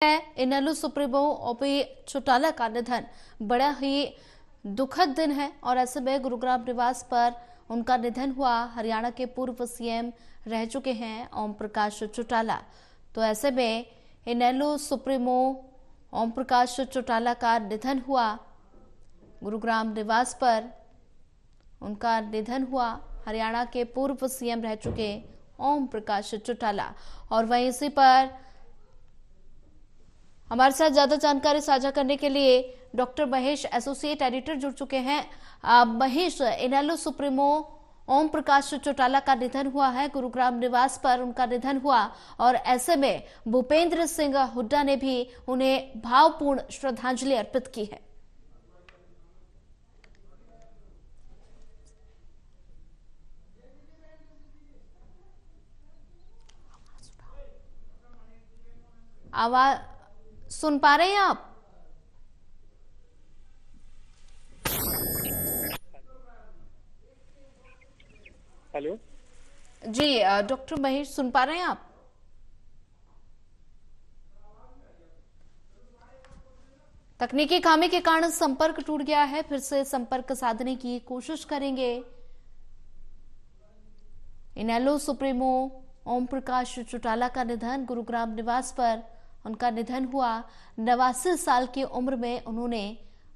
इनेलो supremo OP Chautala का निधन बड़ा ही दुखद दिन है और ऐसे में गुरुग्राम निवास पर उनका निधन हुआ। हरियाणा के पूर्व सीएम रह चुके हैं ओम प्रकाश चौटाला। तो ऐसे में इनेलो सुप्रीमो ओम प्रकाश चौटाला का निधन हुआ। गुरुग्राम निवास पर उनका निधन हुआ। हरियाणा के पूर्व सीएम रह चुके ओम प्रकाश चौटाला। और वहीं इसी पर हमारे साथ ज्यादा जानकारी साझा करने के लिए डॉक्टर महेश एसोसिएट एडिटर जुड़ चुके हैं। महेश, इनेलो सुप्रीमो ओम प्रकाश चौटाला का निधन हुआ है। गुरुग्राम निवास पर उनका निधन हुआ और ऐसे में भूपेंद्र सिंह हुड्डा ने भी उन्हें भावपूर्ण श्रद्धांजलि अर्पित की है। आवाज सुन पा रहे हैं आप? हेलो जी डॉक्टर महेश, सुन पा रहे हैं आप? तकनीकी खामी के कारण संपर्क टूट गया है, फिर से संपर्क साधने की कोशिश करेंगे। इनेलो सुप्रीमो ओम प्रकाश चौटाला का निधन, गुरुग्राम निवास पर उनका निधन हुआ। 89 साल की उम्र में उन्होंने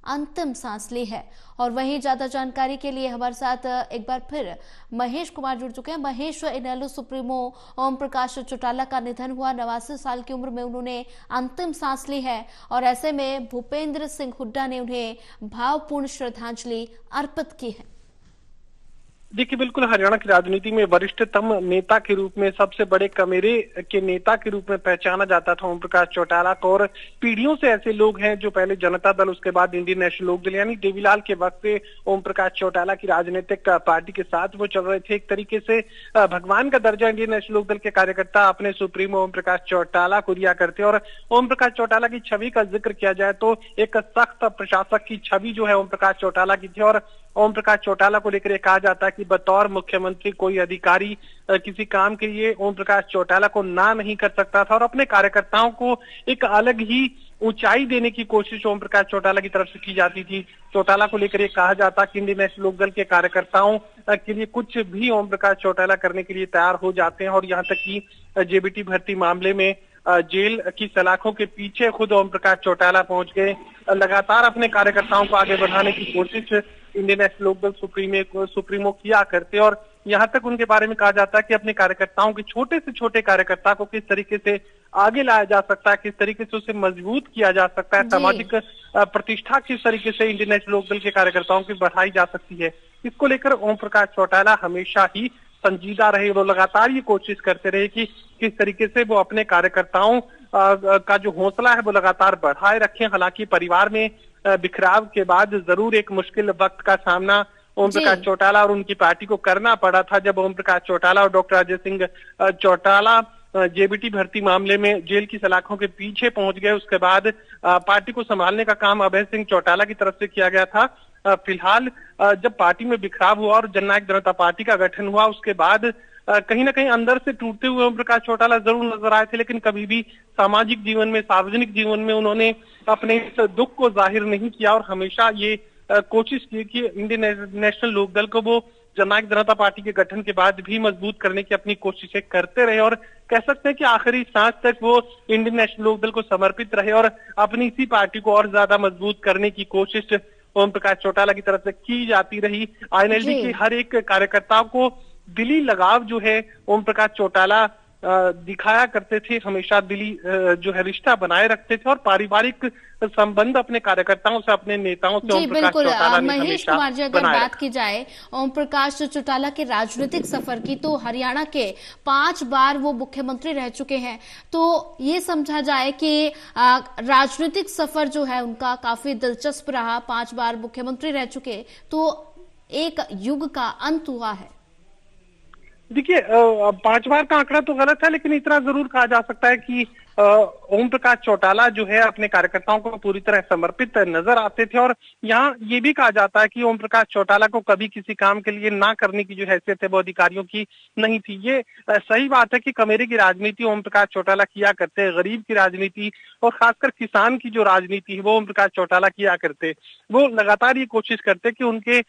अंतिम सांस ली है। और वहीं ज्यादा जानकारी के लिए हमारे साथ एक बार फिर महेश कुमार जुड़ चुके हैं। महेश, इनेलो सुप्रीमो ओम प्रकाश चौटाला का निधन हुआ, 89 साल की उम्र में उन्होंने अंतिम सांस ली है और ऐसे में भूपेंद्र सिंह हुड्डा ने उन्हें भावपूर्ण श्रद्धांजलि अर्पित की है। देखिए, बिल्कुल हरियाणा की राजनीति में वरिष्ठतम नेता के रूप में, सबसे बड़े कमेरे के नेता के रूप में पहचाना जाता था ओम प्रकाश चौटाला को। और पीढ़ियों से ऐसे लोग हैं जो पहले जनता दल, उसके बाद इंडियन नेशनल लोकदल यानी देवीलाल के वक्त से ओम प्रकाश चौटाला की राजनीतिक पार्टी के साथ वो चल रहे थे। एक तरीके से भगवान का दर्जा इंडियन नेशनल लोकदल के कार्यकर्ता अपने सुप्रीमो ओम प्रकाश चौटाला को दिया करते। और ओम प्रकाश चौटाला की छवि का जिक्र किया जाए तो एक सख्त प्रशासक की छवि जो है ओम प्रकाश चौटाला की थी। और ओम प्रकाश चौटाला को लेकर कहा जाता है कि बतौर मुख्यमंत्री कोई अधिकारी किसी काम के लिए ओम प्रकाश चौटाला को ना नहीं कर सकता था और अपने कार्यकर्ताओं को एक अलग ही ऊंचाई देने की कोशिश ओम प्रकाश चौटाला की तरफ से की जाती थी। चौटाला को लेकर कहा जाता कि इंडियन नेशनल लोकदल के कार्यकर्ताओं के लिए कुछ भी ओम प्रकाश चौटाला करने के लिए तैयार हो जाते हैं। और यहाँ तक कि जेबीटी भर्ती मामले में जेल की सलाखों के पीछे खुद ओम प्रकाश चौटाला पहुंच गए। लगातार अपने कार्यकर्ताओं को आगे बढ़ाने की कोशिश इंडियन नेशनल लोकदल सुप्रीमो किया करते। और यहाँ तक उनके बारे में कहा जाता है कि अपने कार्यकर्ताओं के छोटे से छोटे कार्यकर्ता को किस तरीके से आगे लाया जा सकता है, किस तरीके से उसे मजबूत किया जा सकता है, सामाजिक प्रतिष्ठा किस तरीके से इंडियन नेशनल लोकदल के कार्यकर्ताओं की बढ़ाई जा सकती है, इसको लेकर ओम प्रकाश चौटाला हमेशा ही संजीदा रहे। वो लगातार ये कोशिश करते रहे कि किस तरीके से वो अपने कार्यकर्ताओं का जो हौसला है वो लगातार बढ़ाए रखें। हालांकि परिवार में बिखराव के बाद जरूर एक मुश्किल वक्त का सामना ओम प्रकाश चौटाला और उनकी पार्टी को करना पड़ा था, जब ओम प्रकाश चौटाला और डॉक्टर अजय सिंह चौटाला जेबीटी भर्ती मामले में जेल की सलाखों के पीछे पहुंच गए। उसके बाद पार्टी को संभालने का काम अभय सिंह चौटाला की तरफ से किया गया था। फिलहाल जब पार्टी में बिखराव हुआ और जननायक जनता पार्टी का गठन हुआ, उसके बाद कहीं ना कहीं अंदर से टूटते हुए ओम प्रकाश चौटाला जरूर नजर आए थे, लेकिन कभी भी सामाजिक जीवन में, सार्वजनिक जीवन में उन्होंने अपने इस दुख को जाहिर नहीं किया और हमेशा ये कोशिश की कि इंडियन नेशनल लोकदल को वो जननायक जनता पार्टी के गठन के बाद भी मजबूत करने की अपनी कोशिशें करते रहे। और कह सकते हैं कि आखिरी सांस तक वो इंडियन नेशनल लोकदल को समर्पित रहे और अपनी इसी पार्टी को और ज्यादा मजबूत करने की कोशिश ओम प्रकाश चौटाला की तरफ से की जाती रही। आईएनएलडी के हर एक कार्यकर्ता को दिली लगाव जो है ओम प्रकाश चौटाला दिखाया करते थे, हमेशा दिली जो है रिश्ता बनाए रखते थे और पारिवारिक संबंध अपने कार्यकर्ताओं से, अपने नेताओं से ओम प्रकाश चौटाला ने महेश कुमार जी, अगर बात की जाए ओम प्रकाश चौटाला के राजनीतिक सफर की, तो हरियाणा के 5 बार वो मुख्यमंत्री रह चुके हैं। तो ये समझा जाए कि राजनीतिक सफर जो है उनका काफी दिलचस्प रहा। 5 बार मुख्यमंत्री रह चुके, तो एक युग का अंत हुआ है। देखिए, 5 बार का आंकड़ा तो गलत है, लेकिन इतना जरूर कहा जा सकता है कि ओम प्रकाश चौटाला जो है अपने कार्यकर्ताओं को पूरी तरह समर्पित नजर आते थे। और यहाँ ये भी कहा जाता है कि ओम प्रकाश चौटाला को कभी किसी काम के लिए ना करने की जो हैसियत है वो अधिकारियों की नहीं थी। ये सही बात है कि कमेरे की राजनीति ओम प्रकाश चौटाला किया करते, गरीब की राजनीति और खासकर किसान की जो राजनीति है वो ओम प्रकाश चौटाला किया करते। वो लगातार ये कोशिश करते कि उनके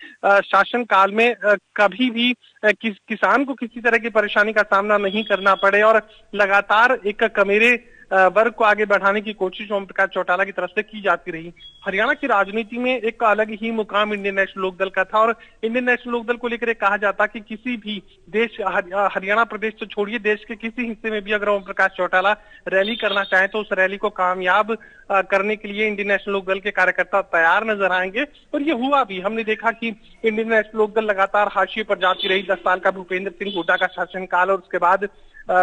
शासन काल में कभी भी किसान को किसी तरह की परेशानी का सामना नहीं करना पड़े और लगातार एक कमेरे वर्ग को आगे बढ़ाने की कोशिश ओम प्रकाश चौटाला की तरफ से की जाती रही। हरियाणा की राजनीति में एक अलग ही मुकाम इंडियन नेशनल लोकदल का था और इंडियन नेशनल लोकदल को लेकर कहा जाता कि किसी भी देश, हरियाणा प्रदेश तो छोड़िए, देश के किसी हिस्से में भी अगर ओम प्रकाश चौटाला रैली करना चाहे तो उस रैली को कामयाब करने के लिए इंडियन नेशनल लोकदल के कार्यकर्ता तैयार नजर आएंगे। और ये हुआ भी। हमने देखा कि इंडियन नेशनल लोकदल लगातार हाशिए पर जाती रही। 10 साल का भूपेंद्र सिंह हुड्डा का शासनकाल और उसके बाद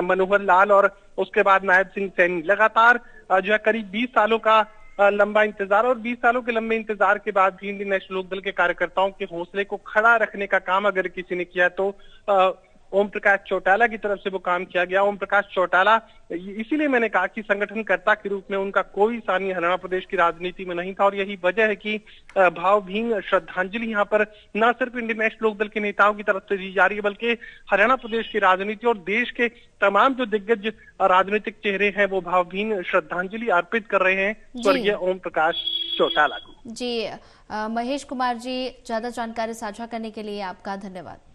मनोहर लाल और उसके बाद नायब सिंह सैनी, लगातार जो है करीब 20 सालों का लंबा इंतजार। और 20 सालों के लंबे इंतजार के बाद भी इंडियन नेशनल लोकदल के कार्यकर्ताओं के हौसले को खड़ा रखने का काम अगर किसी ने किया तो ओम प्रकाश चौटाला की तरफ से वो काम किया गया। ओम प्रकाश चौटाला, इसीलिए मैंने कहा कि संगठनकर्ता के रूप में उनका कोई सानी हरियाणा प्रदेश की राजनीति में नहीं था। और यही वजह है कि भावभीनी श्रद्धांजलि यहाँ पर न सिर्फ इंडियन नेशनल लोकदल के नेताओं की तरफ से दी जा रही है बल्कि हरियाणा प्रदेश की राजनीति और देश के तमाम जो दिग्गज राजनीतिक चेहरे हैं वो भावभीनी श्रद्धांजलि अर्पित कर रहे हैं स्वर्गीय ओम प्रकाश चौटाला को। जी महेश कुमार जी, ज्यादा जानकारी साझा करने के लिए आपका धन्यवाद।